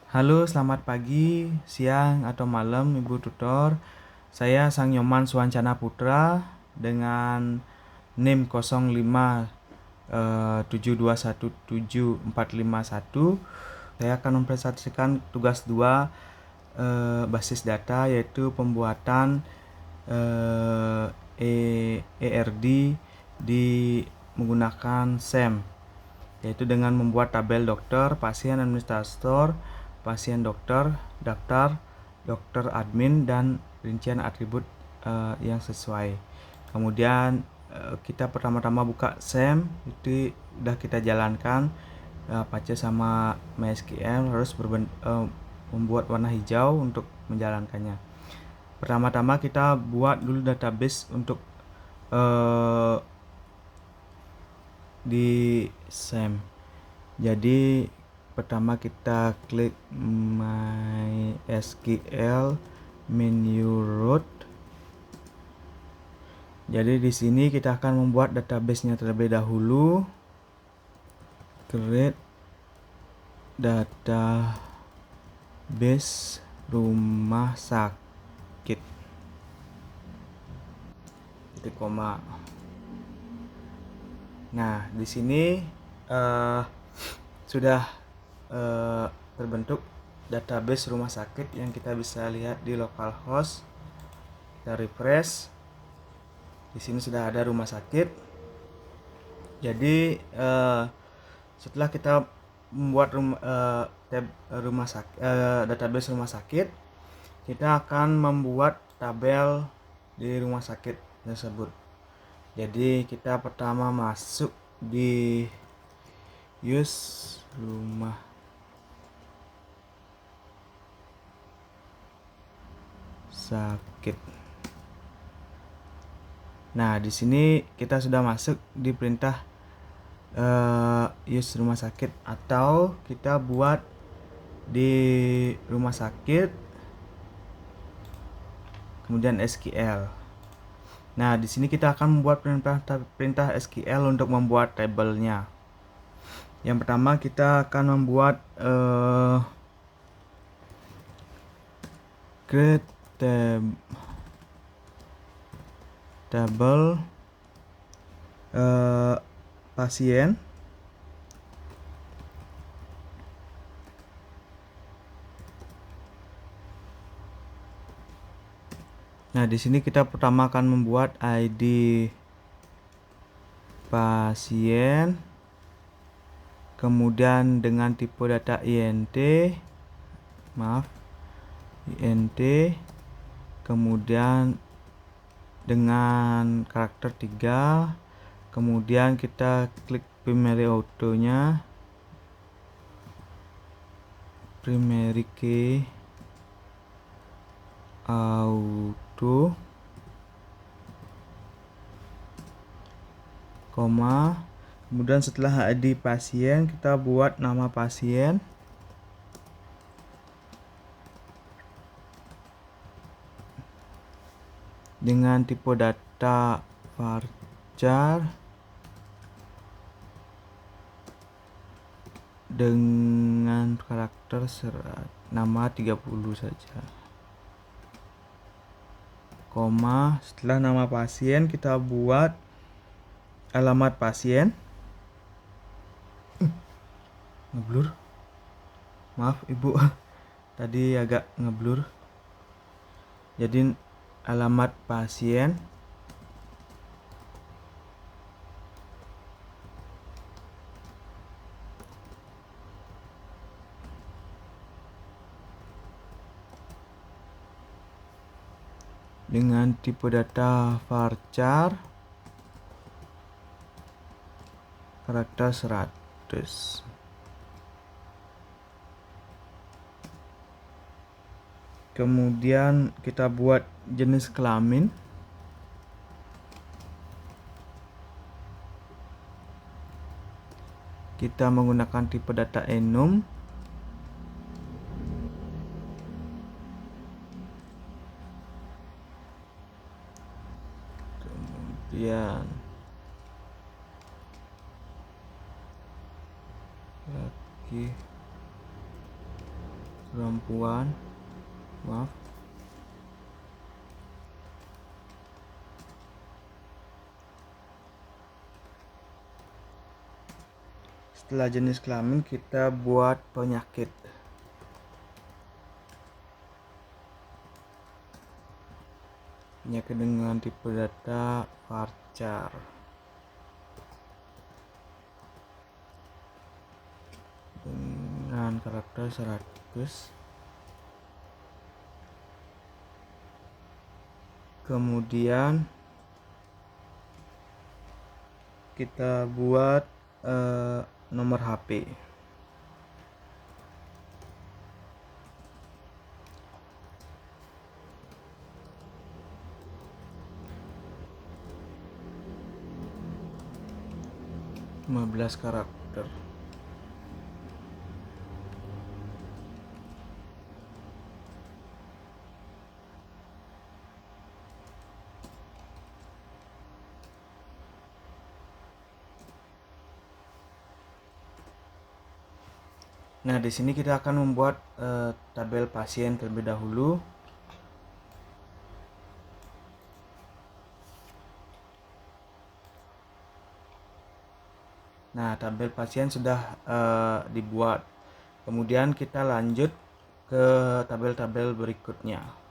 Halo, selamat pagi, siang, atau malam, Ibu Tutor. Saya Sang Nyoman Suwancana Putra dengan NIM 05 7217451. Saya akan mempresentasikan tugas 2 basis data, yaitu pembuatan ERD di menggunakan SEM, yaitu dengan membuat tabel dokter, pasien, administrator, pasien dokter, daftar, dokter admin, dan rincian atribut yang sesuai. Kemudian kita pertama-tama buka SEM, itu udah kita jalankan, Apache sama MySQL harus membuat warna hijau untuk menjalankannya. Pertama-tama kita buat dulu database untuk di SEM. Jadi pertama kita klik MySQL menu root. Jadi di sini kita akan membuat database-nya terlebih dahulu. Create database rumah sakit. Titik koma. Nah, di sini sudah terbentuk database rumah sakit yang kita bisa lihat di localhost. Kita refresh. Di sini sudah ada rumah sakit. Jadi setelah kita membuat database rumah sakit, kita akan membuat tabel di rumah sakit tersebut. Jadi kita pertama masuk di use rumah sakit. Nah, di sini kita sudah masuk di perintah use rumah sakit, atau kita buat di rumah sakit kemudian SQL. Nah, di sini kita akan membuat perintah SQL untuk membuat tabelnya. Yang pertama kita akan membuat create table pasien. Nah, di sini kita pertama akan membuat ID pasien, kemudian dengan tipe data INT, kemudian dengan karakter 3, kemudian kita klik primary auto-nya, primary key auto, koma, kemudian setelah ID pasien kita buat nama pasien, dengan tipe data varchar, dengan karakter serat, nama 30 saja, koma. Setelah nama pasien kita buat alamat pasien. Ngeblur, maaf Ibu, tadi agak ngeblur. Jadi alamat pasien, dengan tipe data varchar, karakter 100. Kemudian kita buat jenis kelamin. Kita menggunakan tipe data enum. Kemudian lagi kemampuan, maaf. Setelah jenis kelamin kita buat penyakit. Penyakit dengan tipe data varchar. Dengan karakter 100. Kemudian kita buat nomor HP. (15 karakter). Nah, di sini kita akan membuat tabel pasien terlebih dahulu. Nah, tabel pasien sudah dibuat. Kemudian kita lanjut ke tabel-tabel berikutnya.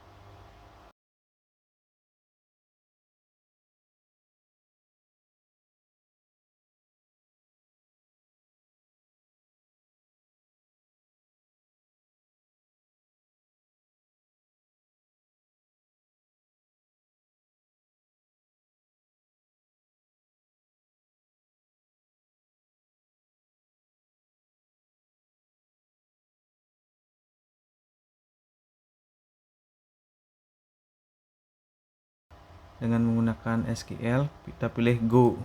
Dengan menggunakan SQL, kita pilih Go.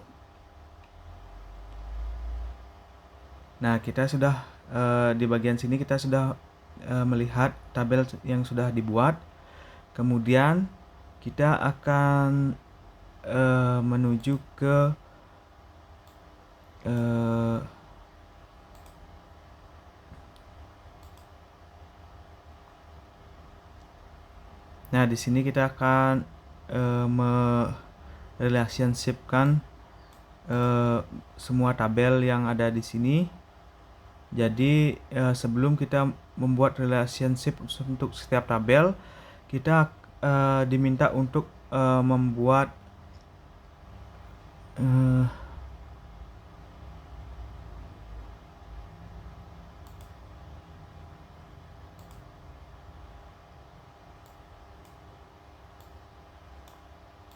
Nah, kita sudah di bagian sini kita sudah melihat tabel yang sudah dibuat. Kemudian kita akan menuju ke nah, di sini kita akan merelationshipkan semua tabel yang ada di sini. Jadi sebelum kita membuat relationship untuk setiap tabel, kita diminta untuk membuat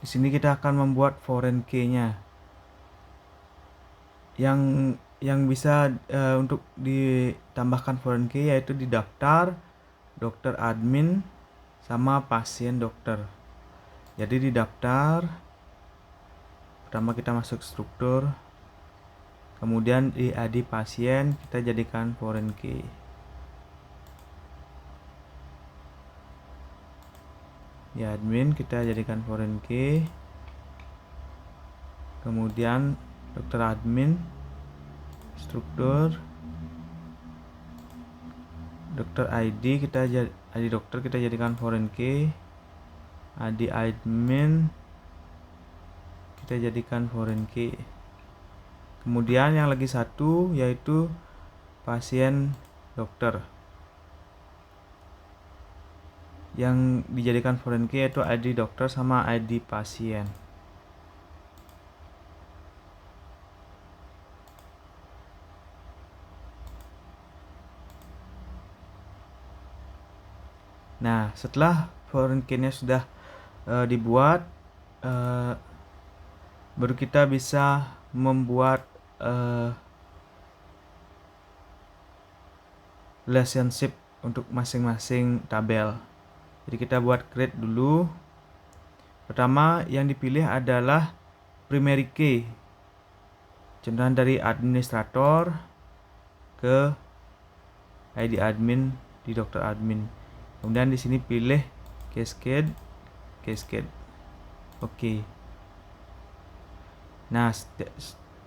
di sini kita akan membuat foreign key-nya yang bisa untuk ditambahkan foreign key yaitu di daftar, dokter admin, sama pasien dokter. Jadi di daftar pertama kita masuk struktur, kemudian di ID pasien kita jadikan foreign key. Di admin kita jadikan foreign key. Kemudian dokter admin, struktur, dokter ID ID dokter kita jadikan foreign key. ID admin kita jadikan foreign key. Kemudian yang lagi satu yaitu pasien dokter, yang dijadikan foreign key yaitu ID dokter sama ID pasien. Nah, setelah foreign key-nya sudah dibuat, baru kita bisa membuat relationship untuk masing-masing tabel. Jadi kita buat create dulu. Pertama yang dipilih adalah primary key, contohan dari administrator ke ID admin di dokter admin. Kemudian di sini pilih cascade. Oke. Nah,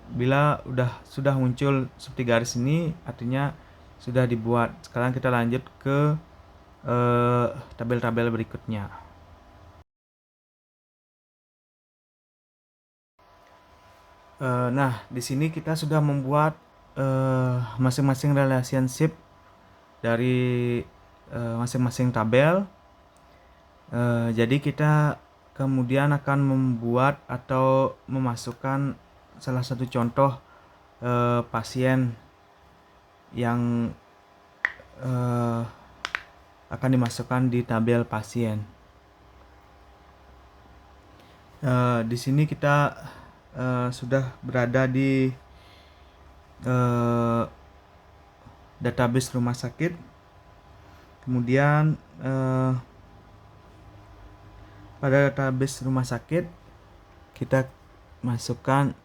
bila sudah muncul seperti garis ini, artinya sudah dibuat. Sekarang kita lanjut ke tabel-tabel berikutnya. Nah, di sini kita sudah membuat masing-masing relationship dari masing-masing tabel. Jadi kita kemudian akan membuat atau memasukkan salah satu contoh pasien yang akan dimasukkan di tabel pasien. Di sini kita sudah berada di database rumah sakit. Kemudian pada database rumah sakit kita masukkan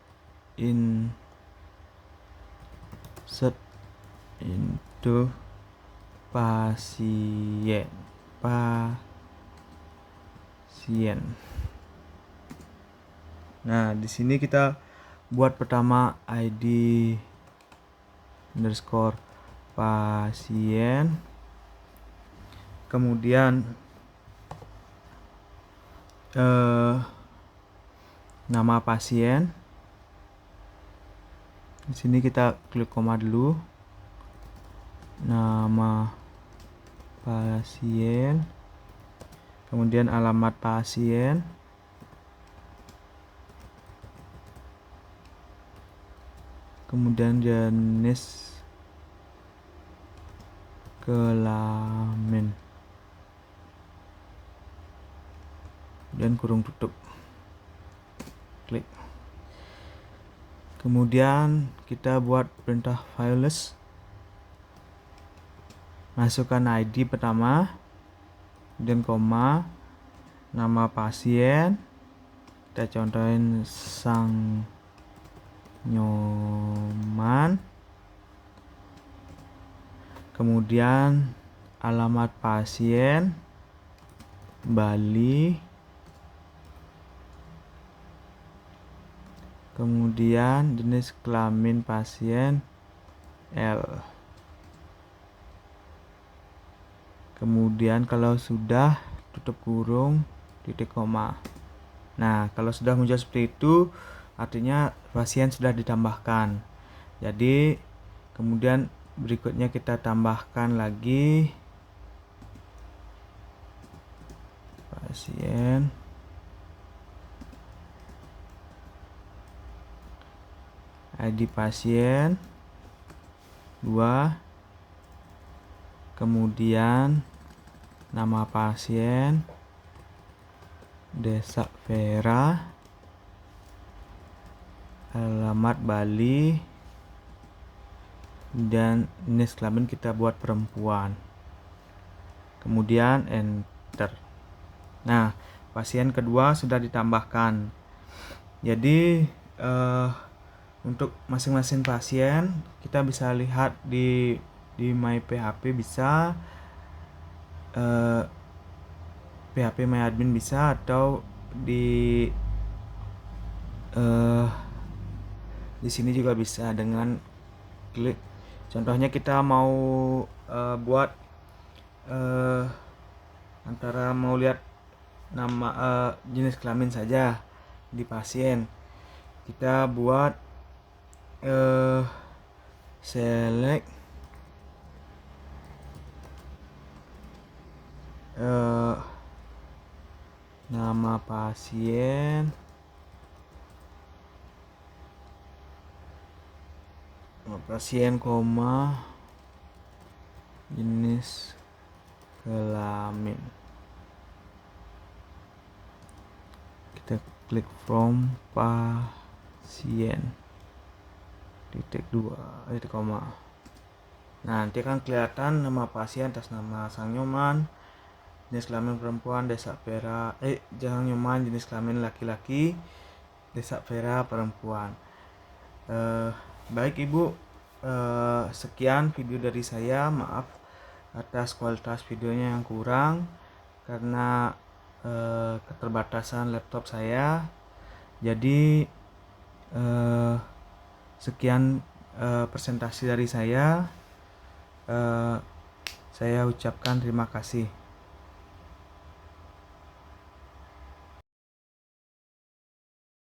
insert into pasien. Nah, di sini kita buat pertama ID underscore pasien, kemudian nama pasien. Di sini kita klik koma dulu, nama pasien, kemudian alamat pasien, kemudian jenis kelamin, dan kurung tutup, klik. Kemudian kita buat perintah files, masukkan ID pertama, kemudian koma, nama pasien, kita contohin Sang Nyoman, kemudian alamat pasien Bali, kemudian jenis kelamin pasien L. Kemudian kalau sudah, tutup kurung, titik koma. Nah, kalau sudah muncul seperti itu, artinya pasien sudah ditambahkan. Jadi kemudian berikutnya kita tambahkan lagi pasien, ID pasien 2, kemudian nama pasien Desa Vera, alamat Bali, dan jenis kelamin kita buat perempuan, kemudian enter. Nah, pasien kedua sudah ditambahkan. Jadi untuk masing-masing pasien kita bisa lihat di My PHP, bisa PHP My Admin bisa, atau di sini juga bisa dengan klik. Contohnya kita mau buat antara mau lihat nama jenis kelamin saja di pasien, kita buat select nama pasien, koma, jenis kelamin. Kita klik from pasien, titik 2, titik koma. Nah, nanti akan kelihatan nama pasien atas nama Sang Nyoman, jenis kelamin perempuan, Desa Vera, Sang Nyoman jenis kelamin laki-laki, Desa Vera perempuan. Baik Ibu, sekian video dari saya. Maaf atas kualitas videonya yang kurang karena keterbatasan laptop saya. Jadi sekian presentasi dari saya. saya ucapkan terima kasih.